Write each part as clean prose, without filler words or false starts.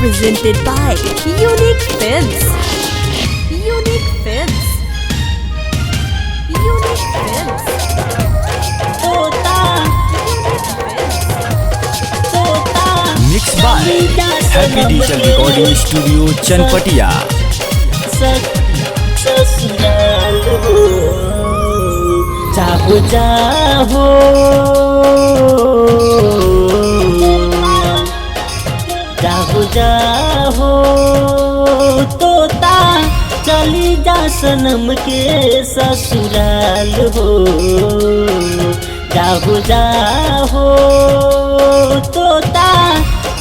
presented by Unique Films. Unique Films. Unique Films. Mix by happy digital recording studio Chanpatia. जाहो जाहो जाहो जाहो तोता चली जा सनम के ससुराल हो। जाहो जाहो तोता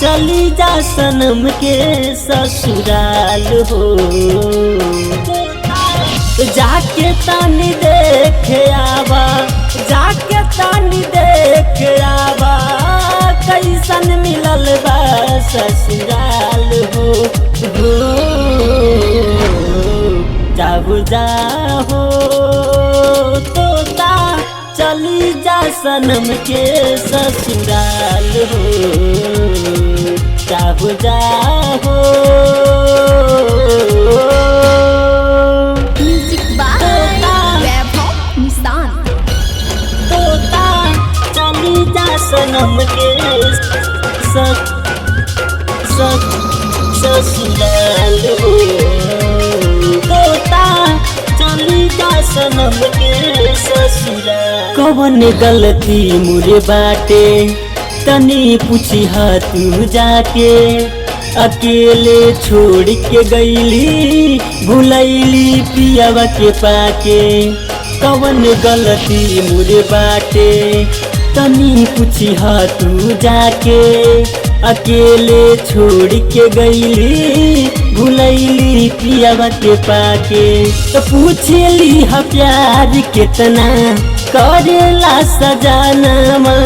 चली जा सनम के ससुराल हो। जाके तानी देखे आवा, जाके तानी देखे आवा, कैसन मिलल बा ससुराल हो। जाहो जाहो तोता चली जा सनम के ससुराल हो। जाहो जाहो Music by Vaibhav Nissan. तोता चली जा सनम के ससुराल हो। तोता चली जा सनम के ससुराल। कौन गलती मुरे बाटे तनी पूछी तू जाके, अकेले छोड़ के गईली भुलैली पियावा के पाके। कवन गलती मुरे बाटे तनी पूछी तू जाके, अकेले छोड़ के गईली भुलैली पियावा के पाके। तो पूछली हा प्यार कितना करेला सजानमा,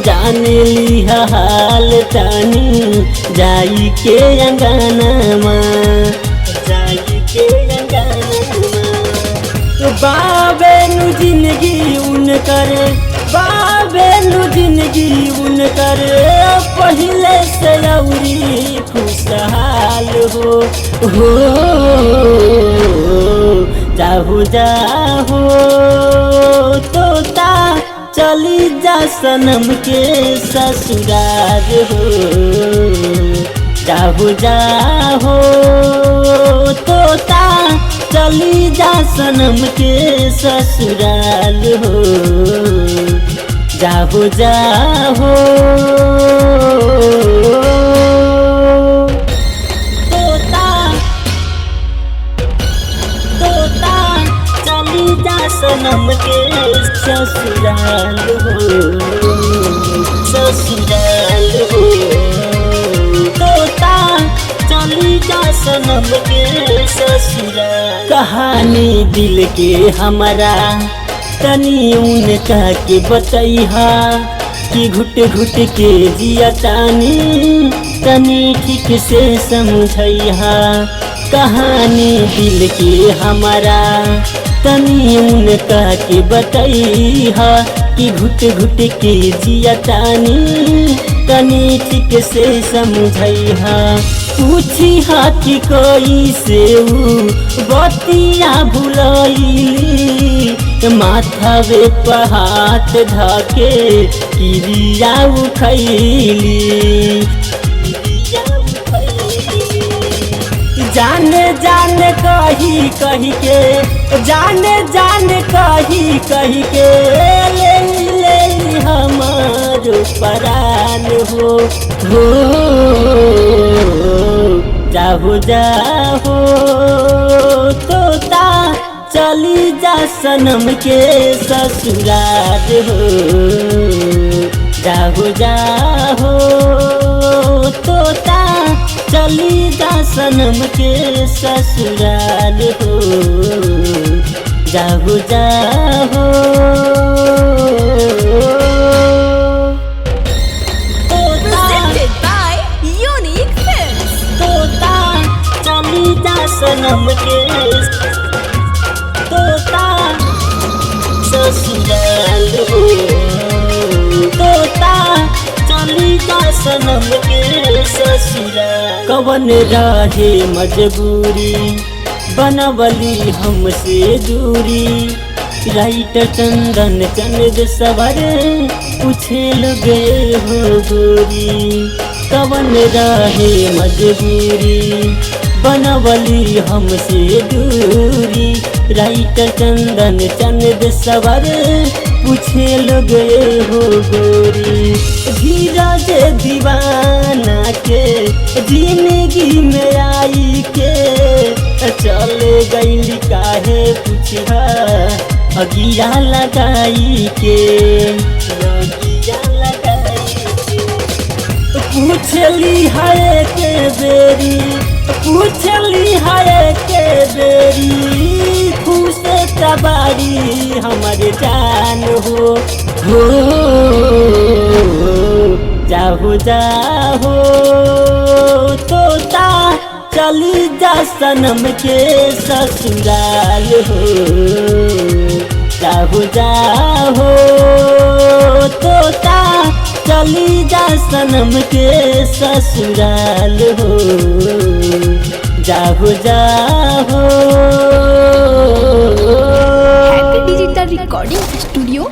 जाने ली हाल तानी जाई के अंगनामा, जाई के अंगनामा। तो बाबे नु जिंदगी उन करे, बाबे नु जिंदगी उन करे, पहले से औरी खुशहाल हो। जाहो जाहो तोता चली जा सनम के ससुराल हो। जाहो जाहो तोता चली जा सनम के ससुराल हो। जाहो जाहो तोता तोता चली जा सनम के ससुराल हो। ससुराल हो तोता चली जा सनम के ससुराल। कहानी दिल के हमारा तनी उनका के बतैहा, कि घुट घुट के जिया तानी तनी ठीक से समझैहा। कहानी दिल के हमारा तनी उनका के बतैहा, कि घुट घुट के जिया तानी तनी ठीक से समझैहा। पूछी कि कोई से बतिया भुलैली, माथावे पहात धाके किरिया उखैली। जाने जाने कही कही के, जाने जाने कही कही के, ले ले हमारो परान हो। जाहो जाहो तोता चली जा सनम के ससुराल हो। जाहो जाहो तोता चली जा सनम के ससुराल हो। जाहो जाहो Presented by Unique Films. तोता चली जा सनम के तोता ससुराल हो। तोता चली जा सनम के ससुराल। कवन रहे मजबूरी बनवली हमसे दूरी, राइटर चंदन चंद सवर पूछे लगे हो गोरी। कवन रहे मजबूरी बनवली हमसे दूरी, राइटर चंदन चंद सवर पूछे लगे हो गोरी। धीरज दीवाना के जिंदगी में आई के चले गई काहे पूछा अगिया लगाई के, अगिया लगाई के। पूछली है के बेरी, पूछली है के बेरी, खुश कबाड़ी हमारे जान हो जाहो जाहो तोता चली जा सनम के ससुराल हो। जाहो जाहो तोता चली जा सनम के ससुराल हो। जाहो जाहो। Happy digital recording studio